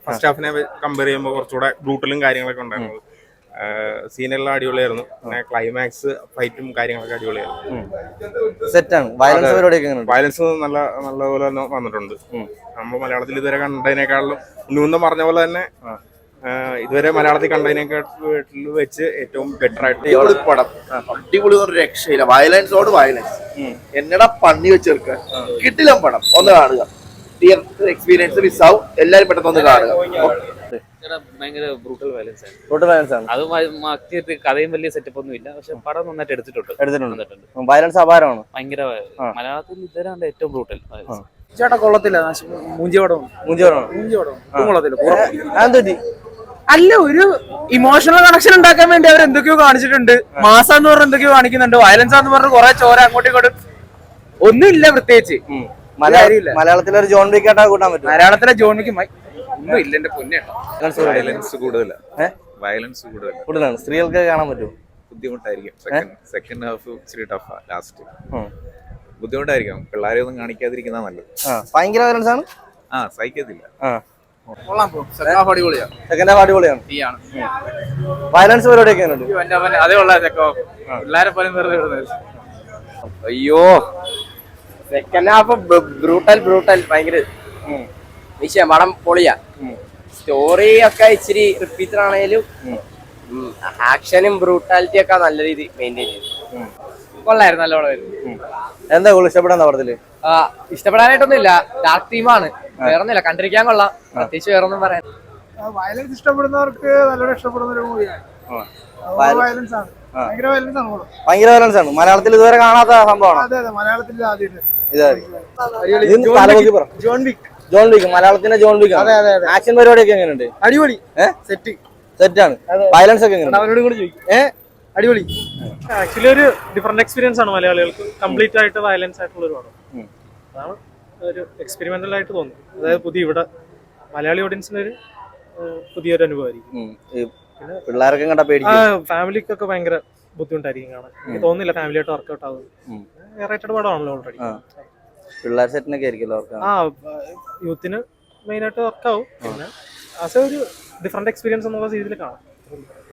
First ഹാഫിനെ compare ചെയ്യുമ്പോൾ കുറച്ചുകൂടെ ബ്രൂട്ടലും കാര്യങ്ങളൊക്കെ ഉണ്ടായിരുന്നു. സീനെല്ലാം അടിപൊളിയായിരുന്നു. പിന്നെ ക്ലൈമാക്സ് ഫൈറ്റും കാര്യങ്ങളൊക്കെ അടിപൊളിയായിരുന്നു. സെറ്റാണ്. വയലൻസ് നല്ലപോലെ തന്നെ വന്നിട്ടുണ്ട്. നമ്മൾ മലയാളത്തിൽ ഇതുവരെ കണ്ടതിനേക്കാളും ഉണ്ണിമുന്തം പറഞ്ഞ പോലെ തന്നെ ഇതുവരെ മലയാളത്തിൽ കണ്ടതിനേക്കാട്ടിൽ വെച്ച് ഏറ്റവും ബെറ്റർ ആയിട്ട് പടം. അടിപൊളി ഒരു രക്ഷയില്ല. വയലൻസോട് വയലൻസ് എന്നടാ പണി വെച്ചെടുക്ക കിട്ടില്ല പടം. ഒന്ന് കാണുക. തിയേറ്റർ എക്സ്പീരിയൻസ് മിസ്സാവും. എല്ലാരും പെട്ടെന്ന് ഒന്ന് കാണുക. ഭയങ്കര ബ്രൂട്ടൽ വയലൻസ് ആണ്. അത് മാറ്റി കഥയും വലിയ സെറ്റപ്പ് ഒന്നും ഇല്ല, പക്ഷെ പടം നന്നായിട്ട് എടുത്തിട്ടുണ്ട്. വയലൻസ് അപാരമാണ്. ഭയങ്കര മലയാളത്തിൽ ഇതുവരെ ഏറ്റവും ബ്രൂട്ടൽ ചേട്ടാ കൊള്ളത്തില്ല. മൂഞ്ചിയോടം അല്ല, ഒരു ഇമോഷണൽ കണക്ഷൻ ഉണ്ടാക്കാൻ വേണ്ടി അവർ എന്തൊക്കെയോ കാണിച്ചിട്ടുണ്ട്. മാസം എന്ന് പറഞ്ഞ എന്തൊക്കെയോ കാണിക്കുന്നുണ്ട്. വയലൻസ് എന്ന് പറഞ്ഞ കുറെ ചോര അങ്ങോട്ടും ഇങ്ങോട്ടും ഒന്നുമില്ല പ്രത്യേകിച്ച്. മലയാളത്തിലെ ജോൺ വിക്ക് ആയിട്ടാ കൂട്ടാൻ പറ്റും. മലയാളത്തിലെ ജോൺ വിക്ക് ഒന്നും ഇല്ല. എന്റെ പൊന്നെ വയലൻസ് കൂടുതലാണ്. സ്ത്രീകൾക്ക് കാണാൻ പറ്റും. ബുദ്ധിമുട്ടായിരിക്കും. സെക്കൻഡ് ഹാഫ് ഇച്ചിരി ടഫാ. ലാസ്റ്റ് ബുദ്ധിമുട്ടായിരിക്കും. പിള്ളേരെ ഒന്നും കാണിക്കാതിരിക്കുന്ന നല്ലത്. ഭയങ്കര വയലൻസ് ആണ്. സഹിക്കത്തില്ല. സെക്കൻഡ് ഹാഫ് അടിപൊളിയാണ്. വയലൻസ് പരിപാടിയൊക്കെ അയ്യോ, സെക്കൻഡ് ഹാഫ് ബ്രൂട്ടൽ ഭയങ്കര വിഷയം. പടം പൊളിയാ. സ്റ്റോറി ഒക്കെ ഇച്ചിരി റിപ്പീറ്റഡ് ആണെങ്കിലും ആക്ഷനും ബ്രൂട്ടാലിറ്റി ഒക്കെ നല്ല രീതിയിൽ മെയിൻറ്റെയിൻ ചെയ്തു. കൊള്ളായിരുന്നു, നല്ലോണം. എന്താ ഇഷ്ടപ്പെടാൻ പടത്തില്? ഇഷ്ടപ്പെടാനായിട്ടൊന്നും ഇല്ല. ഡാർക്ക് തീമാണ്. വേറൊന്നുമില്ല, കണ്ടിരിക്കാൻ കൊള്ളാം. പ്രത്യേകിച്ച് വേറൊന്നും പറയാൻ. വയലൻസ് ഇഷ്ടപ്പെടുന്നവർക്ക് നല്ലോണം ഇഷ്ടപ്പെടുന്ന ഒരു മൂവിയാണ്. വയലൻസ് ആണ്. ഭയങ്കര വയലൻസ് ആണ്. മലയാളത്തിൽ ഇതുവരെ കാണാത്ത സംഭവമാണ്. അതെ, മലയാളത്തിൽ ആദ്യമായിട്ട്. ജോൺ വിക്ക് മലയാളത്തിന്റെ ജോൺ വിക്ക്. ആക്ഷൻ പരിപാടിയൊക്കെ എങ്ങനെയുണ്ട്? അടിപൊളി. സെറ്റാണ്. വയലൻസ് ഒക്കെ എങ്ങനെയുണ്ട്? അടിപൊളി. ആക്ച്വലി ഒരു ഡിഫറെന്റ് എക്സ്പീരിയൻസ് ആണ് മലയാളികൾക്ക്. കംപ്ലീറ്റ് ആയിട്ട് വയലൻസ് ആയിട്ടുള്ള ഒരു പടം. അതാണ് ഒരു എക്സ്പെരിമെന്റൽ ആയിട്ട് തോന്നുന്നത്. അതായത് ഇവിടെ മലയാളി ഓഡിയൻസിന് ഒരു പുതിയൊരു അനുഭവമായിരിക്കും. പിള്ളേരൊക്കെ കണ്ടാ പേടിക്കും. ഫാമിലിക്കൊക്കെ ഭയങ്കര ബുദ്ധിമുട്ടായിരിക്കും കാണാൻ. എനിക്ക് തോന്നുന്നില്ല ഫാമിലി ആയിട്ട് വർക്ക്ഔട്ട് ആവുന്നത്. റേറ്റഡ് പടമാണല്ലോ ഓൾറെഡി. പിള്ളേർ സെറ്റിനൊക്കെ ആയിരിക്കുമല്ലോ. യൂത്തിന് മെയിൻ ആയിട്ട് വർക്കാവും. പിന്നെ ആസ് ഒരു ഡിഫറെന്റ് എക്സ്പീരിയൻസ് എന്നുള്ള രീതിയിൽ കാണാം.